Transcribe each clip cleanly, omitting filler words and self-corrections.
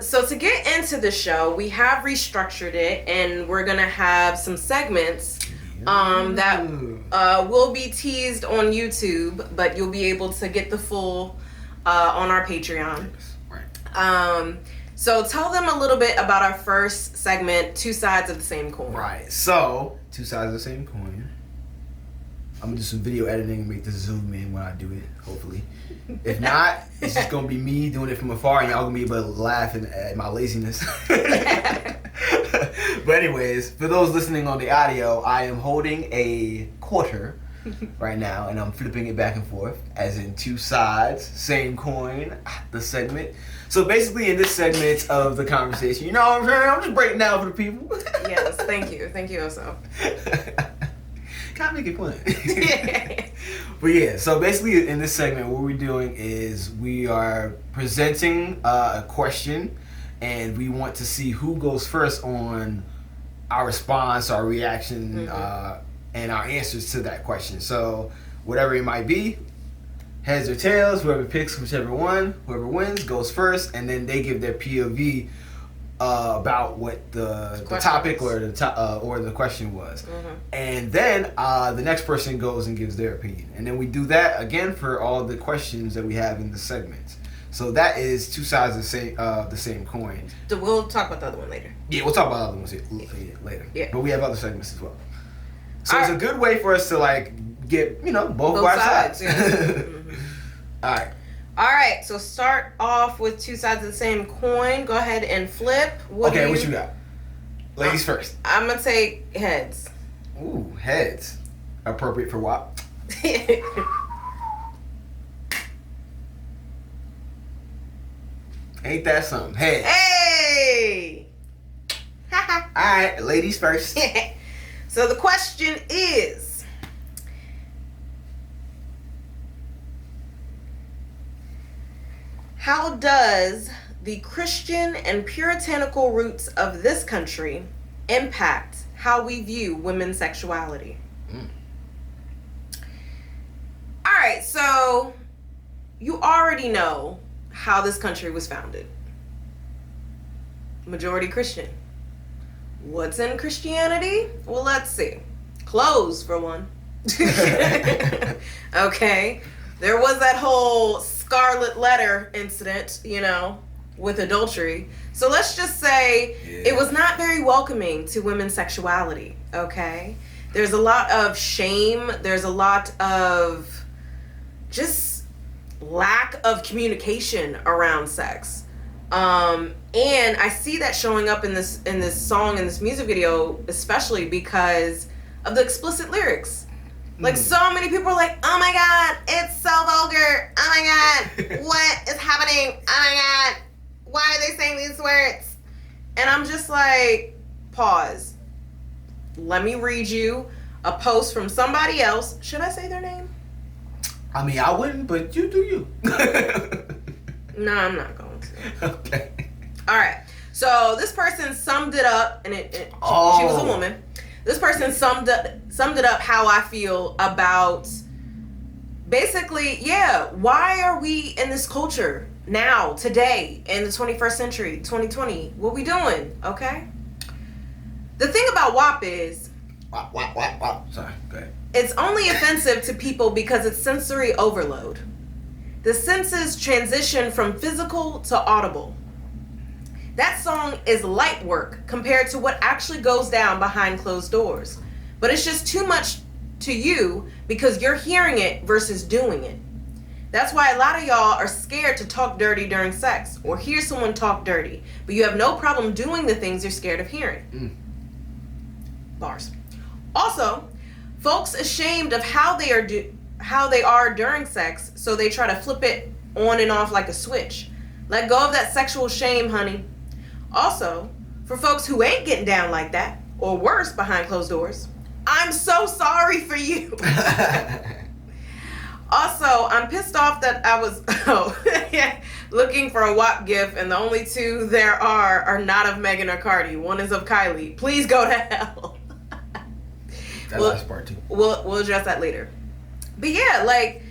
So to get into the show, we have restructured it, and we're gonna have some segments that will be teased on YouTube, but you'll be able to get the full on our Patreon. Right. So tell them a little bit about our first segment, Two Sides of the Same Coin. Right. So, two sides of the same coin. I'm gonna do some video editing and make this zoom in when I do it, hopefully. If not, it's just gonna be me doing it from afar and y'all gonna be able to laugh at my laziness. But anyways, for those listening on the audio, I am holding a quarter right now and I'm flipping it back and forth, as in two sides, same coin, the segment. So basically in this segment of the conversation, you know what I'm saying? I'm just breaking down for the people. Yes, thank you. Thank you also. Gotta make it fun. But yeah, so basically in this segment, what we're doing is we are presenting a question, and we want to see who goes first on our response, our reaction, and our answers to that question. So whatever it might be, heads or tails, whoever picks whichever one, whoever wins goes first, and then they give their POV about what the topic or the question was, and then the next person goes and gives their opinion, and then we do that again for all the questions that we have in the segments. So that is two sides of the same coin. We'll talk about the other one later. Yeah, we'll talk about other ones later. Yeah, but we have other segments as well. So it's a good way for us to like get both of our sides. Yeah. All right, so start off with two sides of the same coin. Go ahead and flip. What you got? Ladies first. I'm going to take heads. Ooh, heads. Appropriate for WAP. Ain't that something? Heads. Hey! Alright, ladies first. So the question is, how does the Christian and puritanical roots of this country impact how we view women's sexuality? All right, so you already know how this country was founded. Majority Christian. What's in Christianity? Well, let's see. Clothes, for one. Okay. There was that whole Scarlet Letter incident, with adultery. So let's just say it was not very welcoming to women's sexuality, okay? There's a lot of shame. There's a lot of just lack of communication around sex. And I see that showing up in this song, in this music video, especially because of the explicit lyrics. Like, so many people are like, oh my God, it's so vulgar. Oh my God, what is happening? Oh my God, why are they saying these words? And I'm just like, pause. Let me read you a post from somebody else. Should I say their name? I mean, I wouldn't, but you do you. No, I'm not going to. Okay. All right. So this person summed it up, and she was a woman. This person summed it up how I feel about basically, why are we in this culture now, today, in the 21st century, 2020? What we doing, okay? The thing about WAP is... WAP. Sorry, go ahead. It's only offensive to people because it's sensory overload. The senses transition from physical to audible. That song is light work compared to what actually goes down behind closed doors. But it's just too much to you because you're hearing it versus doing it. That's why a lot of y'all are scared to talk dirty during sex or hear someone talk dirty, but you have no problem doing the things you're scared of hearing. Bars. Also, folks ashamed of how they are during sex, so they try to flip it on and off like a switch. Let go of that sexual shame, honey. Also, for folks who ain't getting down like that, or worse, behind closed doors, I'm so sorry for you. Also, I'm pissed off that I was looking for a WAP gif, and the only two there are not of Megan or Cardi. One is of Kylie. Please go to hell. That last part too. We'll address that later. But yeah, like,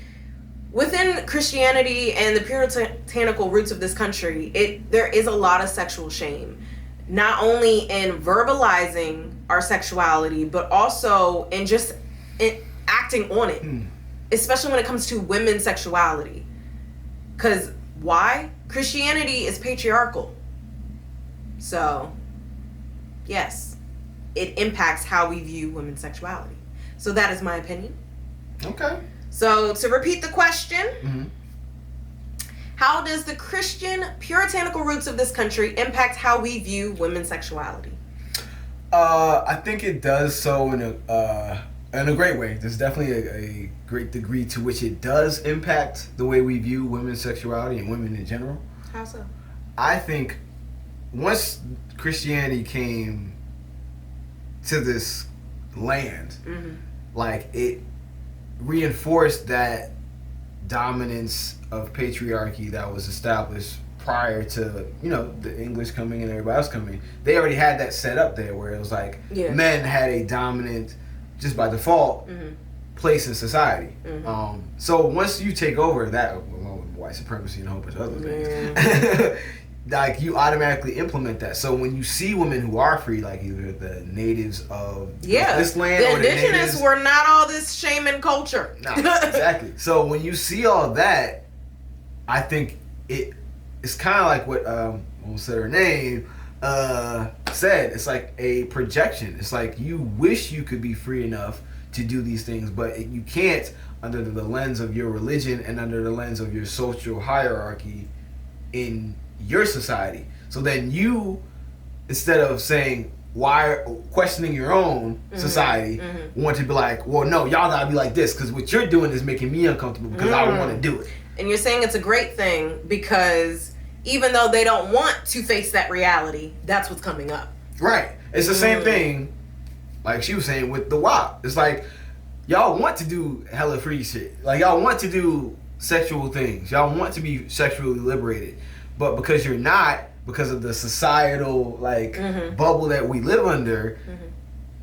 within Christianity and the puritanical roots of this country, there is a lot of sexual shame, not only in verbalizing our sexuality, but also in just acting on it, especially when it comes to women's sexuality. Because why? Christianity is patriarchal. So, yes, it impacts how we view women's sexuality. So that is my opinion. Okay. So to repeat the question, how does the Christian puritanical roots of this country impact how we view women's sexuality? I think it does so in a great way. There's definitely a great degree to which it does impact the way we view women's sexuality and women in general. How so? I think once Christianity came to this land, like it reinforced that dominance of patriarchy that was established prior to, the English coming and everybody else coming. They already had that set up there where it was like men had a dominant, just by default, place in society. So once you take over that, along with white supremacy and a whole bunch of other things, like you automatically implement that. So when you see women who are free, like either the natives of this land the or the indigenous natives, were not all this shaming culture. No, exactly. So when you see all that, I think it's kind of like what I almost said her name said. It's like a projection. It's like you wish you could be free enough to do these things, but you can't under the lens of your religion and under the lens of your social hierarchy in your society. So then you, instead of saying questioning your own society, want to be like, well, no, y'all gotta be like this because what you're doing is making me uncomfortable because I don't want to do it. And you're saying it's a great thing because even though they don't want to face that reality, that's what's coming up. Right. It's the same thing, like she was saying, with the WAP. It's like, y'all want to do hella free shit. Like, y'all want to do sexual things. Y'all want to be sexually liberated. But because you're not, because of the societal, bubble that we live under,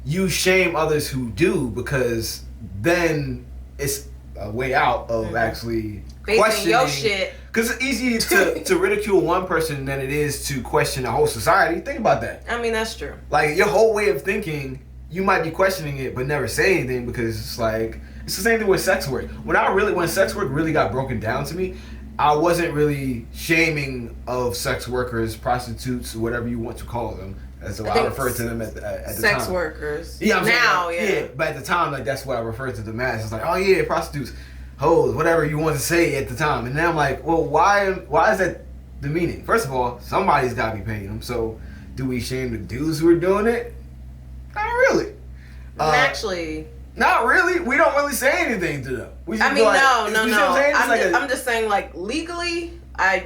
you shame others who do because then it's a way out of actually questioning your shit. Because it's easy to ridicule one person than it is to question the whole society. Think about that. I mean, that's true. Like, your whole way of thinking, you might be questioning it but never say anything because it's like, it's the same thing with sex work. When sex work really got broken down to me, I wasn't really shaming of sex workers, prostitutes, whatever you want to call them. That's what I referred to them at the time. Sex workers. Yeah, I'm now, saying, but at the time, that's what I referred to them as. It's like, oh yeah, prostitutes, hoes, whatever you want to say at the time. And then I'm like, well, why is that the meaning? First of all, somebody's got to be paying them. So do we shame the dudes who are doing it? Not really. Actually, not really. We don't really say anything to them. No. I'm just saying, like, legally, I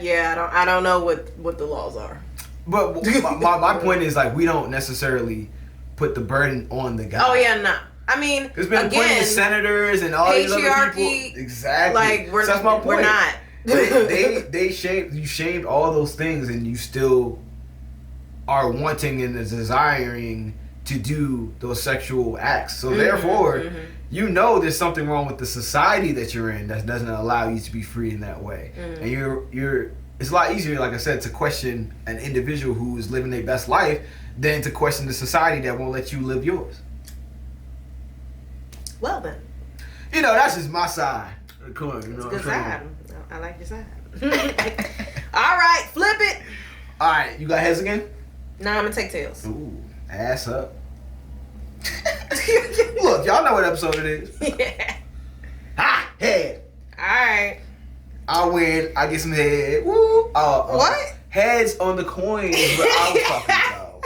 don't know what the laws are. But my point is, like, we don't necessarily put the burden on the guy. Oh yeah, no. I mean, there's been plenty of senators and all these other people. Exactly. Like, so that's my point. We're not. You shamed all those things, and you still are wanting and desiring to do those sexual acts. So therefore, you know there's something wrong with the society that you're in that doesn't allow you to be free in that way. And you're it's a lot easier, like I said, to question an individual who is living their best life than to question the society that won't let you live yours. Well then. That's just my side. Come on, it's a good side. I like your side. All right, flip it. All right, you got heads again? No, I'm gonna take tails. Ooh, ass up. Look, y'all know what episode it is. Yeah. Ha! Head. Alright. I win. I get some head. Woo! What? Heads on the coins, but I was talking about.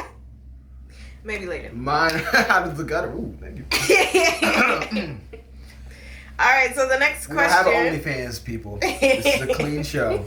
Maybe later. Mine out of the gutter. Ooh, thank you. Alright, so the next question. We don't have OnlyFans, people. This is a clean show.